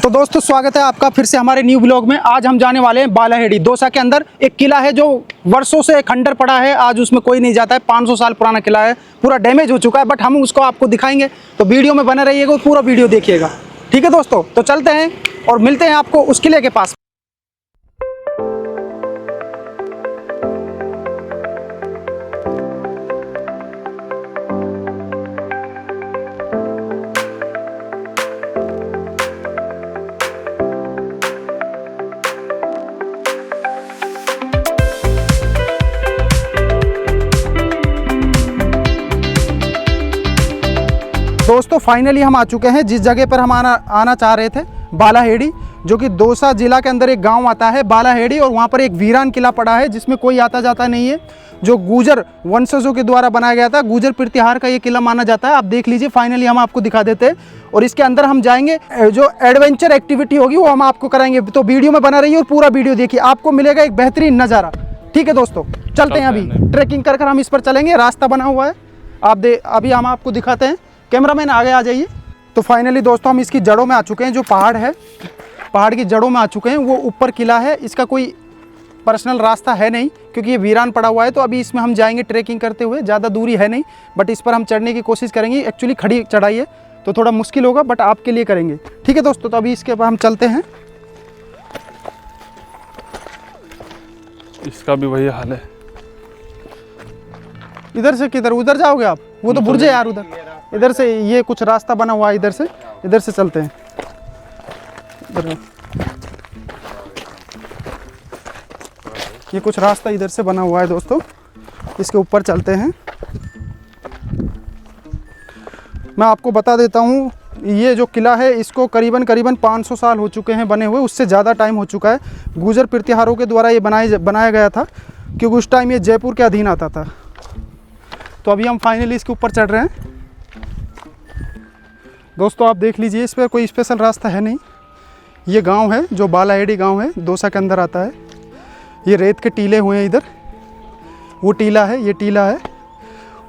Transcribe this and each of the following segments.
तो दोस्तों स्वागत है आपका फिर से हमारे न्यू ब्लॉग में। आज हम जाने वाले हैं बालाहेड़ी। दौसा के अंदर एक किला है जो वर्षों से खंडर पड़ा है, आज उसमें कोई नहीं जाता है। 500 साल पुराना किला है, पूरा डैमेज हो चुका है, बट हम उसको आपको दिखाएंगे। तो वीडियो में बने रहिएगा, पूरा वीडियो देखिएगा। ठीक है दोस्तों, तो चलते हैं और मिलते हैं आपको उस किले के पास। दोस्तों फाइनली हम आ चुके हैं जिस जगह पर हम आना चाह रहे थे, बालाहेड़ी, जो कि दौसा जिला के अंदर एक गांव आता है बालाहेड़ी। और वहां पर एक वीरान किला पड़ा है जिसमें कोई आता जाता नहीं है, जो गुजर वंशजों के द्वारा बनाया गया था। गुजर प्रतिहार का ये किला माना जाता है। आप देख लीजिए, फाइनली हम आपको दिखा देते हैं और इसके अंदर हम जाएंगे। जो एडवेंचर एक्टिविटी होगी वो हम आपको कराएंगे, तो वीडियो में बना रहिए और पूरा वीडियो देखिए, आपको मिलेगा एक बेहतरीन नज़ारा। ठीक है दोस्तों, चलते हैं। अभी ट्रैकिंग कर हम इस पर चलेंगे, रास्ता बना हुआ है। अभी हम आपको दिखाते हैं। कैमरामैन आगे आ जाइए। तो फाइनली दोस्तों हम इसकी जड़ों में आ चुके हैं। जो पहाड़ है, पहाड़ की जड़ों में आ चुके हैं। वो ऊपर किला है, इसका कोई पर्सनल रास्ता है नहीं क्योंकि ये वीरान पड़ा हुआ है। तो अभी इसमें हम जाएंगे ट्रैकिंग करते हुए, ज़्यादा दूरी है नहीं, बट इस पर हम चढ़ने की कोशिश करेंगे। एक्चुअली खड़ी चढ़ाई है तो थोड़ा मुश्किल होगा, बट आपके लिए करेंगे। ठीक है दोस्तों, तो अभी इसके बाद हम चलते हैं। इसका भी वही हाल है। इधर से किधर, उधर जाओगे आप? वो तो बुर्ज है यार उधर। इधर से ये कुछ रास्ता बना हुआ है, इधर से चलते हैं। इधर ये कुछ रास्ता इधर से बना हुआ है दोस्तों, इसके ऊपर चलते हैं। मैं आपको बता देता हूँ, ये जो किला है इसको करीबन 500 साल हो चुके हैं बने हुए, उससे ज़्यादा टाइम हो चुका है। गुजर प्रतिहारों के द्वारा ये बनाया गया था क्योंकि उस टाइम ये जयपुर के अधीन आता था। तो अभी हम फाइनली इसके ऊपर चढ़ रहे हैं। दोस्तों आप देख लीजिए, इस पर कोई स्पेशल रास्ता है नहीं। ये गांव है जो बालाहेड़ी गांव है, दौसा के अंदर आता है। ये रेत के टीले हुए हैं, इधर वो टीला है, ये टीला है,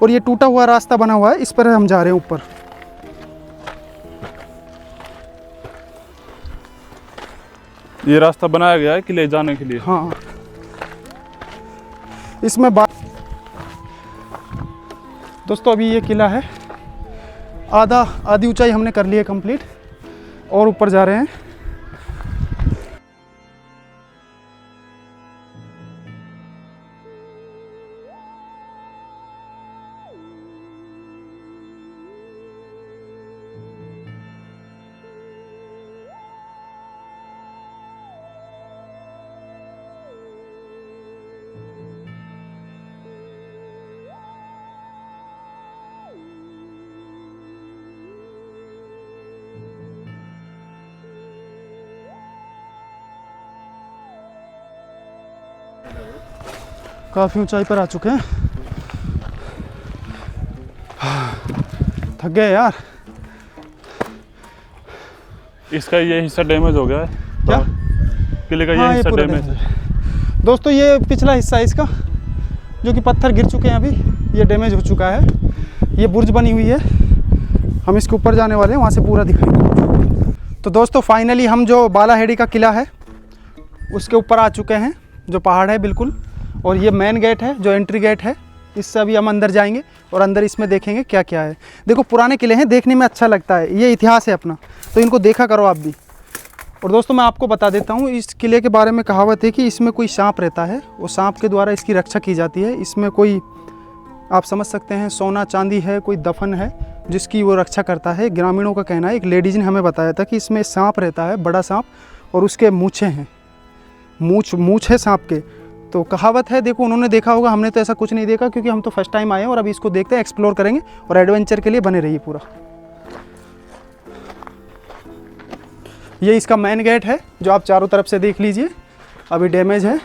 और ये टूटा हुआ रास्ता बना हुआ है, इस पर हम जा रहे हैं ऊपर। ये रास्ता बनाया गया है किले जाने के लिए। हाँ, इसमें दोस्तों अभी ये किला है, आधी ऊंचाई हमने कर ली है कंप्लीट, और ऊपर जा रहे हैं। काफ़ी ऊंचाई पर आ चुके हैं, थक गए यार। इसका ये हिस्सा डैमेज हो गया है। क्या? किले का हाँ, ये हिस्सा पूरा डैमेज है दोस्तों। ये पिछला हिस्सा है इसका, जो कि पत्थर गिर चुके हैं अभी, ये डैमेज हो चुका है। ये बुर्ज बनी हुई है, हम इसके ऊपर जाने वाले हैं, वहाँ से पूरा दिखाएंगे। तो दोस्तों फाइनली हम जो बालाहेड़ी का किला है उसके ऊपर आ चुके हैं, जो पहाड़ है बिल्कुल। और ये मेन गेट है, जो एंट्री गेट है, इससे अभी हम अंदर जाएंगे और अंदर इसमें देखेंगे क्या क्या है। देखो पुराने किले हैं, देखने में अच्छा लगता है, ये इतिहास है अपना, तो इनको देखा करो आप भी। और दोस्तों मैं आपको बता देता हूँ, इस किले के बारे में कहावत है कि इसमें कोई सांप रहता है, वो सांप के द्वारा इसकी रक्षा की जाती है। इसमें कोई, आप समझ सकते हैं, सोना चांदी है, कोई दफन है जिसकी वो रक्षा करता है। ग्रामीणों का कहना है, एक लेडीज ने हमें बताया था कि इसमें सांप रहता है, बड़ा सांप, और उसके मूछें हैं, मूछ है सांप के। तो कहावत है, देखो उन्होंने देखा होगा, हमने तो ऐसा कुछ नहीं देखा क्योंकि हम तो फर्स्ट टाइम आए हैं। और अभी इसको देखते हैं, एक्सप्लोर करेंगे और एडवेंचर के लिए बने रहिए पूरा। ये इसका मेन गेट है जो आप चारों तरफ से देख लीजिए, अभी डैमेज है।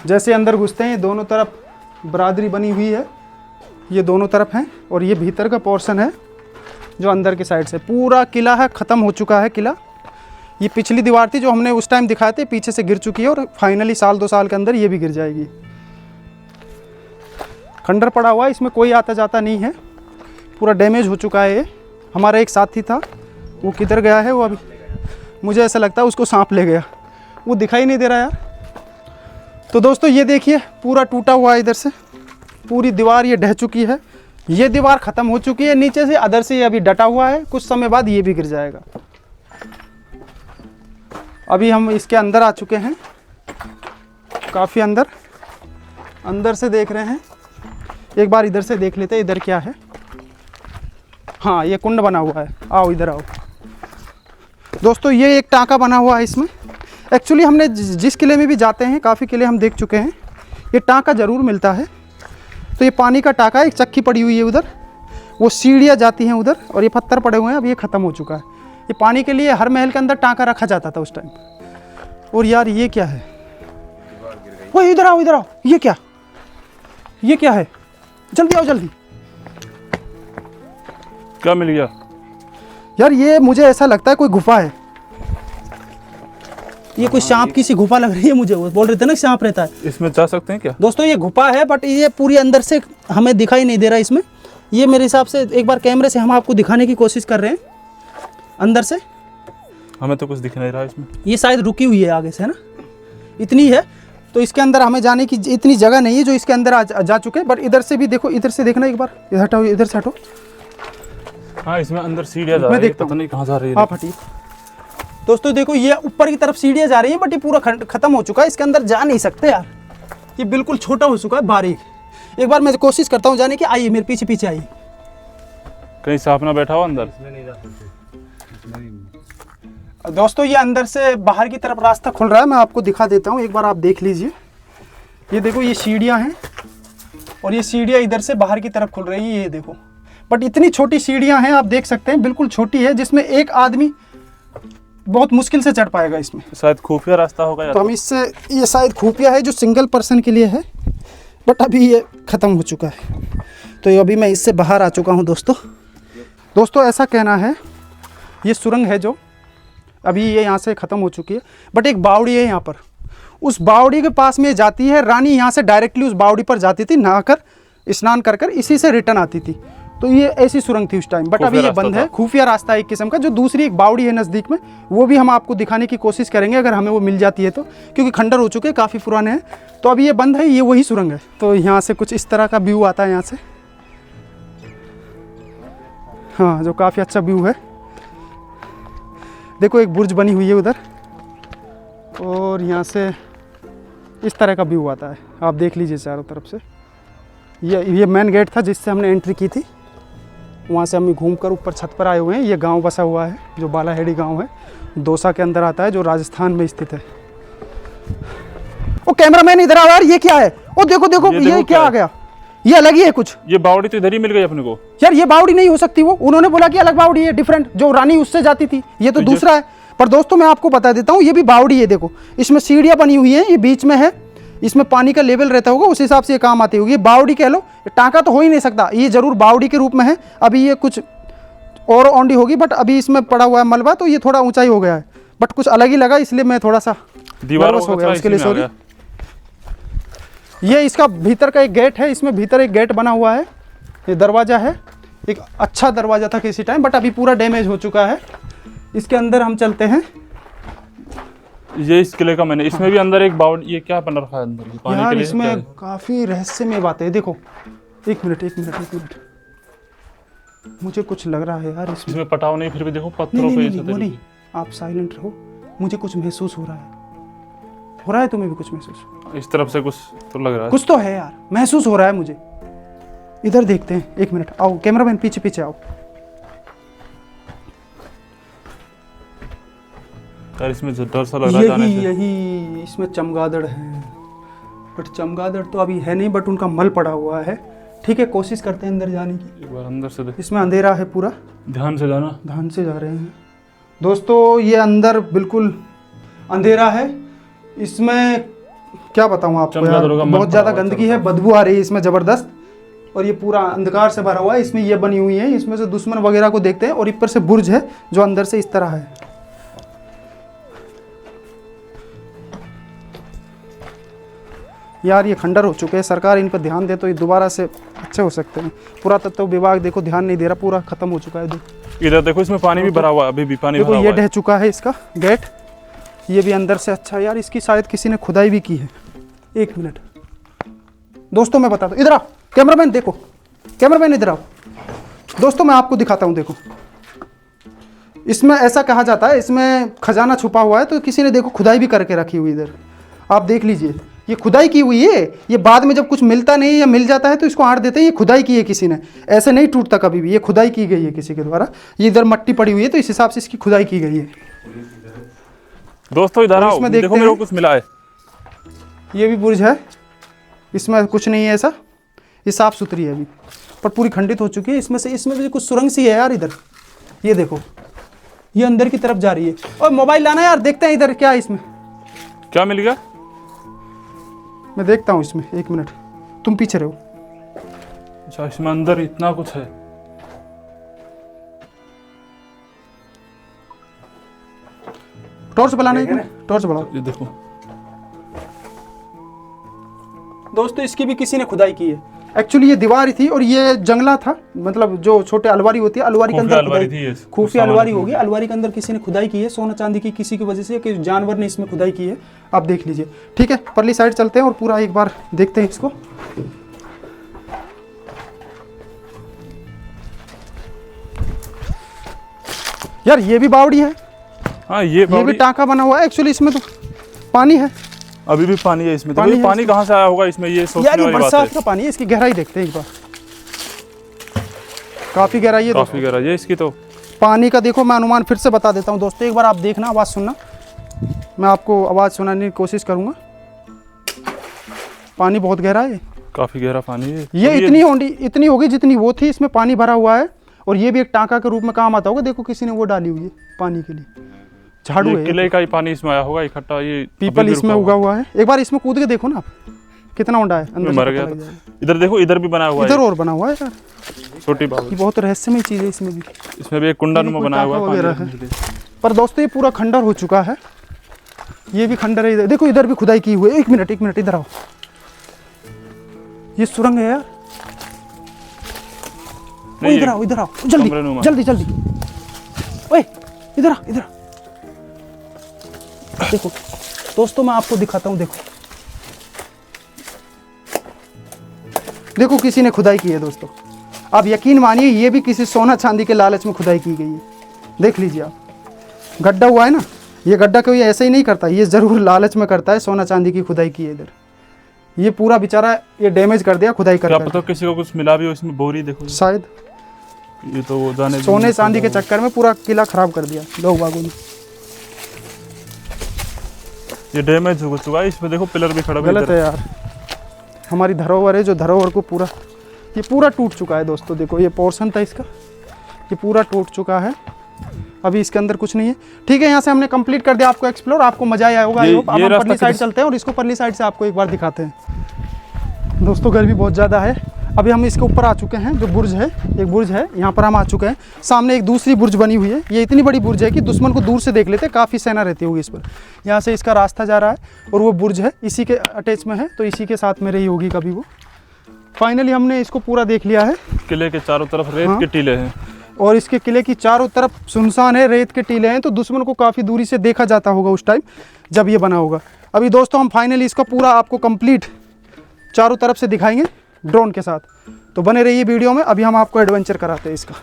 जैसे अंदर घुसते हैं, दोनों तरफ बरादरी बनी हुई है, ये दोनों तरफ हैं। और ये भीतर का पोर्शन है जो अंदर के साइड से पूरा किला है, ख़त्म हो चुका है किला। ये पिछली दीवार थी जो हमने उस टाइम दिखाए थे, पीछे से गिर चुकी है और फाइनली 1-2 साल के अंदर ये भी गिर जाएगी। खंडर पड़ा हुआ है, इसमें कोई आता जाता नहीं है, पूरा डैमेज हो चुका है। ये हमारा एक साथी था, वो किधर गया है वो अभी मुझे ऐसा लगता है उसको सांप ले गया, वो दिखाई नहीं दे रहा यार। तो दोस्तों ये देखिए पूरा टूटा हुआ है, इधर से पूरी दीवार ये ढह चुकी है, ये दीवार ख़त्म हो चुकी है नीचे से, अदर से ये अभी डटा हुआ है, कुछ समय बाद ये भी गिर जाएगा। अभी हम इसके अंदर आ चुके हैं, काफ़ी अंदर से देख रहे हैं। एक बार इधर से देख लेते हैं, इधर क्या है। हाँ ये कुंड बना हुआ है, आओ इधर आओ दोस्तों। ये एक टाँका बना हुआ है इसमें। एक्चुअली हमने जिस किले में भी जाते हैं, काफ़ी किले हम देख चुके हैं, ये टाँका ज़रूर मिलता है। तो ये पानी का टाँका है, एक चक्की पड़ी हुई है उधर, वो सीढ़ियाँ जाती हैं उधर, और ये पत्थर पड़े हुए हैं, अब ये ख़त्म हो चुका है। ये पानी के लिए हर महल के अंदर टाँका रखा जाता था उस टाइम। और यार ये क्या है, वो इधर आओ ये क्या है, जल्दी आओ जल्दी। क्या मिल गया यार ये मुझे ऐसा लगता है कोई गुफा है, ये कोई सांप की सी गुफा लग रही है मुझे। वो बोल रहे थे ना सांप रहता है, इसमें जा सकते हैं क्या? दोस्तों ये गुफा है, बट ये पूरी अंदर से हमें दिखाई नहीं दे रहा इसमें। ये मेरे हिसाब से एक बार कैमरे से हम आपको दिखाने की कोशिश कर रहे हैं अंदर से। हमें तो कुछ दिख नहीं रहा इसमें। ये शायद रुकी हुई है आगे से, है ना, इतनी है। तो इसके अंदर हमें जाने की इतनी जगह नहीं है जो इसके अंदर जा चुके हैं। बट इधर से भी देखो, इधर से देखना एक बार, इधर हटाओ, इधर से हटो। हाँ इसमें अंदर सीढ़ियाँ जा रही है, पता नहीं कहाँ जा रही है। आप हटिए दोस्तों, देखो ये ऊपर की तरफ सीढ़ियाँ जा रही हैं, बट ये पूरा खत्म हो चुका है, इसके अंदर जा नहीं सकते यार, ये बिल्कुल छोटा हो चुका है, बारीक। एक बार मैं कोशिश करता हूँ जाने की, आइए मेरे पीछे पीछे आइए। कहीं सांप ना बैठा हो अंदर। दोस्तों ये अंदर से बाहर की तरफ रास्ता खुल रहा है, मैं आपको दिखा देता हूँ, एक बार आप देख लीजिए। ये देखो ये सीढ़ियाँ हैं, और ये सीढ़ियाँ इधर से बाहर की तरफ खुल रही है, ये देखो। बट इतनी छोटी सीढ़ियाँ हैं, आप देख सकते हैं, बिल्कुल छोटी है, जिसमें एक आदमी बहुत मुश्किल से चढ़ पाएगा इसमें। शायद खुफिया रास्ता होगा। तो हम इससे, ये शायद खुफिया है जो सिंगल पर्सन के लिए है, बट अभी ये ख़त्म हो चुका है। तो अभी मैं इससे बाहर आ चुका हूँ दोस्तों ऐसा कहना है, ये सुरंग है जो अभी ये यहाँ से ख़त्म हो चुकी है, बट एक बावड़ी है यहाँ पर, उस बावड़ी के पास में जाती है रानी, यहाँ से डायरेक्टली उस बावड़ी पर जाती थी, नहाकर स्नान कर कर इसी से रिटर्न आती थी। तो ये ऐसी सुरंग थी उस टाइम, बट अभी ये बंद है, खुफिया रास्ता एक किस्म का। जो दूसरी एक बावड़ी है नज़दीक में, वो भी हम आपको दिखाने की कोशिश करेंगे अगर हमें वो मिल जाती है तो, क्योंकि खंडर हो चुके हैं, काफ़ी पुराने हैं। तो अभी ये बंद है, ये वही सुरंग है। तो यहाँ से कुछ इस तरह का व्यू आता है यहाँ से, हाँ जो काफ़ी अच्छा व्यू है। देखो एक बुर्ज बनी हुई है उधर, और यहाँ से इस तरह का व्यू आता है, आप देख लीजिए चारों तरफ से। ये मेन गेट था जिससे हमने एंट्री की थी, वहाँ से हम घूमकर ऊपर छत पर आए हुए हैं। ये गांव बसा हुआ है जो बालाहेड़ी गांव है, दौसा के अंदर आता है, जो राजस्थान में स्थित है। ओ कैमरामैन इधर आओ यार, ये क्या है? ओ देखो देखो ये क्या आ गया, ये अलग ही है कुछ। ये बावड़ी तो इधर ही मिल गई अपने को यार, ये बावड़ी नहीं हो सकती, वो उन्होंने बोला कि अलग बावड़ी है, डिफरेंट, जो रानी उससे जाती थी, ये तो दूसरा है। पर दोस्तों मैं आपको बता देता हूँ, ये भी बावड़ी है। देखो इसमें सीढ़ियाँ बनी हुई हैं, ये बीच में है, इसमें पानी का लेवल रहता होगा, उस हिसाब से ये काम आती होगी। ये बावड़ी कह लो, टाँका तो हो ही नहीं सकता, ये जरूर बावड़ी के रूप में है। अभी ये कुछ और औंडी होगी, बट अभी इसमें पड़ा हुआ है मलबा, तो ये थोड़ा ऊंचाई हो गया है, बट कुछ अलग ही लगा, इसलिए मैं थोड़ा सा नर्वस हो गया उसके लिए, सॉरी। ये इसका भीतर का एक गेट है, इसमें भीतर एक गेट बना हुआ है, ये दरवाज़ा है, एक अच्छा दरवाज़ा था किसी टाइम, बट अभी पूरा डैमेज हो चुका है। इसके अंदर हम चलते हैं। ये इस किले का मैंने, इसमें भी अंदर एक बावड़ी, ये क्या बन रखा है अंदर की पानी यार के लिए? इसमें काफ़ी रहस्यमय बातें हैं। देखो एक मिनट, मुझे कुछ लग रहा है यार इसमें पटाव नहीं, फिर भी देखो पत्थरों पे नहीं, आप साइलेंट रहो, मुझे कुछ महसूस हो रहा है तुम्हें भी कुछ महसूस? इस तरफ से कुछ तो लग रहा है, कुछ तो है यार, महसूस हो रहा है मुझे। इधर देखते हैं, एक मिनट, आओ कैमरामैन पीछे पीछे आओ। यार इसमें डर सा लग रहा है जाने से। यही इसमें चमगादड़ है, बट चमगादड़ तो अभी है नहीं, बट उनका मल पड़ा हुआ है। ठीक है, कोशिश करते हैं अंदर जाने की। एक बार अंदर से देख। इसमें अंधेरा है पूरा, ध्यान से जाना, ध्यान से जा रहे हैं दोस्तों। ये अंदर बिल्कुल अंधेरा है, इसमें क्या बताऊँ आपको यार, बहुत ज़्यादा गंदगी है, बदबू आ रही है इसमें ज़बरदस्त, और ये पूरा अंधकार से भरा हुआ है। इसमें ये बनी हुई है, इसमें से दुश्मन वगैरह को देखते हैं, और ऊपर से बुर्ज है जो अंदर से इस तरह है। यार ये खंडर हो चुके हैं, सरकार इन पर ध्यान दे तो ये दोबारा से अच्छे हो सकते हैं। पुरातत्व विभाग देखो ध्यान नहीं दे रहा, पूरा ख़त्म हो चुका है। इधर देखो इसमें पानी भी भरा हुआ है, अभी भी पानी देखो भरा ये हुआ है। ढह चुका है इसका गेट, ये भी अंदर से अच्छा यार, इसकी शायद किसी ने खुदाई भी की है। एक मिनट दोस्तों मैं बताता हूँ, इधर आओ कैमरामैन, देखो कैमरामैन इधर आओ दोस्तों, मैं आपको दिखाता हूँ। देखो इसमें ऐसा कहा जाता है, इसमें खजाना छुपा हुआ है, तो किसी ने देखो खुदाई भी करके रखी हुई इधर, आप देख लीजिए, ये खुदाई की हुई है। ये बाद में जब कुछ मिलता नहीं या मिल जाता है तो इसको आड़ देते हैं, ये खुदाई की है किसी ने, ऐसे नहीं टूटता कभी भी, ये खुदाई की गई है किसी के द्वारा। ये इधर मट्टी पड़ी हुई है तो इस हिसाब से इसकी खुदाई की गई है। दोस्तों इधर आओ, इसमें देखो देखते मेरे को हैं। कुछ मिला है। ये भी बुर्ज है, इसमें कुछ नहीं है ऐसा, ये साफ़ सुथरी है अभी, पर पूरी खंडित हो चुकी है। इसमें भी कुछ सुरंग सी है यार इधर, ये देखो ये अंदर की तरफ जा रही है। और मोबाइल लाना यार, देखते हैं इधर क्या है इसमें, क्या मिल गया? मैं देखता हूँ इसमें, एक मिनट तुम पीछे रहो। अच्छा इसमें अंदर इतना कुछ है। टॉर्च बनाना है, टॉर्च बढ़ाओ। ये देखो दोस्तों इसकी भी किसी ने खुदाई की है। एक्चुअली ये दीवार थी और ये जंगला था, मतलब जो छोटे अलवारी होती है, अलवारी के खुफिया अंदर अलमारी खुदाई, थी ये, खुफिया सामान अलवारी की। होगी, अलवारी के अंदर किसी ने खुदाई की है, सोना चांदी की किसी की वजह से, कि जानवर ने इसमें खुदाई की है। आप देख लीजिए, ठीक है परली साइड चलते हैं और पूरा एक बार देखते हैं इसको। यार ये भी बावड़ी है, हाँ ये ये भी बावड़ी, टाँका बना हुआ है। एक्चुअली इसमें तो पानी है अभी भी पानी है इसमें। पानी तो ये है पानी कहाँ से आया होगा इसमें, ये यार, सोचने ये वाली बात बरसात है। का पानी है। इसकी गहराई देखते हैं एक बार, काफी गहराई है काफी गहरा ये इसकी तो। पानी का। देखो मैं अनुमान फिर से बता देता हूँ दोस्तों, एक बार आप देखना, आवाज़ सुनना, मैं आपको आवाज़ सुनाने की कोशिश करूँगा। पानी बहुत गहरा है, काफी गहरा पानी है ये अभी इतनी होगी जितनी वो थी, इसमें पानी भरा हुआ है। और ये भी एक टाँका के रूप में काम आता होगा। देखो किसी ने वो डाली हुई है पानी के लिए, झाड़ू ये है, किले का ही पानी इसमें आया होगा इकट्ठा। ये पीपल अभी भी इसमें रुका उगा हुआ हुआ है। एक बार इसमें कूद के देखो ना आप, कितना ऊंडा है, अंदर से मर पता गया लग था। जाएगा। इधर देखो, इधर भी बना हुआ इधर है और बना हुआ है यार, छोटी बावड़ी। ये बहुत रहस्यमय चीज़ है इसमें भी। इसमें भी एक कुंडा नुमा कोई बनाया हुआ टाँका है वगैरह पानी है। रखने के लिए। पर दोस्तों ये पूरा खंडर हो चुका है, ये भी खंडर है। इधर देखो, इधर भी खुदाई की हुई है। एक मिनट इधर आओ, ये सुरंग है यार। ओ, नहीं, इधर आओ जल्दी कमरेनुमा। जल्दी ओए इधर आ। देखो दोस्तों मैं आपको दिखाता हूँ, देखो किसी ने खुदाई की है दोस्तों। आप यकीन मानिए ये भी किसी सोना चांदी के लालच में खुदाई की गई है। देख लीजिए आप, गड्ढा हुआ है ना, ये गड्ढा कोई ऐसे ही नहीं करता, ये ज़रूर लालच में करता है। सोना चांदी की खुदाई की है इधर, ये पूरा बेचारा ये डैमेज कर दिया खुदाई क्या कर पता किसी को कुछ मिला भी हो इसमें। बोरी देखो, शायद ये तो वो जाने सोने चांदी के चक्कर में पूरा किला खराब कर दिया लोग बागों ने। ये डैमेज हो चुका है। इसमें देखो पिलर भी खड़ा हुआ है गलत इधर। है यार, हमारी धरोहर है, जो धरोहर को पूरा, ये पूरा टूट चुका है दोस्तों। देखो ये पोर्शन था इसका, ये पूरा टूट चुका है, अभी इसके अंदर कुछ नहीं है। ठीक है, यहाँ से हमने कंप्लीट कर दिया आपको एक्सप्लोर, आपको मजा आया होगा। ये अब हम रास्ता परली साइड किस- चलते हैं और इसको परली साइड से आपको एक बार दिखाते हैं। दोस्तों गर्मी बहुत ज़्यादा है, अभी हम इसके ऊपर आ चुके हैं। जो बुर्ज है, एक बुर्ज है, यहाँ पर हम आ चुके हैं। सामने एक दूसरी बुर्ज बनी हुई है, ये इतनी बड़ी बुर्ज है कि दुश्मन को दूर से देख लेते, काफ़ी सेना रहती होगी इस पर। यहाँ से इसका रास्ता जा रहा है और वो बुर्ज है इसी के अटैच में है, तो इसी के साथ में रही होगी कभी वो। फाइनली हमने इसको पूरा देख लिया है किले के चारों तरफ रेत हाँ। के टीले हैं। और इसके किले की चारों तरफ सुनसान है, रेत के टीले हैं, तो दुश्मन को काफ़ी दूरी से देखा जाता होगा उस टाइम जब ये बना होगा। अभी दोस्तों हम फाइनली इसको पूरा आपको कंप्लीट चारों तरफ से दिखाएंगे ड्रोन के साथ, तो बने रहिए वीडियो में। अभी हम आपको एडवेंचर कराते हैं इसका।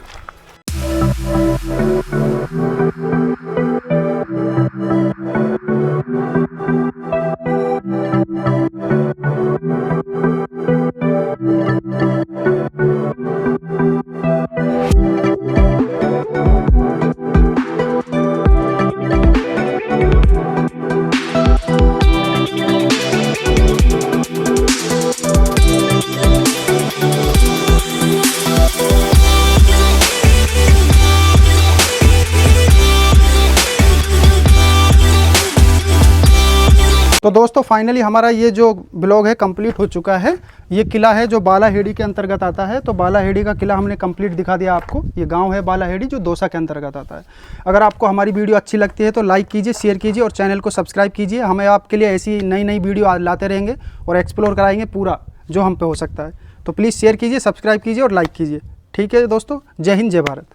तो दोस्तों फाइनली हमारा ये जो ब्लॉग है कंप्लीट हो चुका है। ये किला है जो बालाहेड़ी के अंतर्गत आता है, तो बालाहेड़ी का किला हमने कंप्लीट दिखा दिया आपको। ये गांव है बालाहेड़ी जो दौसा के अंतर्गत आता है। अगर आपको हमारी वीडियो अच्छी लगती है तो लाइक कीजिए, शेयर कीजिए और चैनल को सब्सक्राइब कीजिए। हमें आपके लिए ऐसी नई नई वीडियो लाते रहेंगे और एक्सप्लोर कराएंगे पूरा जो हम पे हो सकता है। तो प्लीज़ शेयर कीजिए, सब्सक्राइब कीजिए और लाइक कीजिए। ठीक है दोस्तों, जय हिंद जय भारत।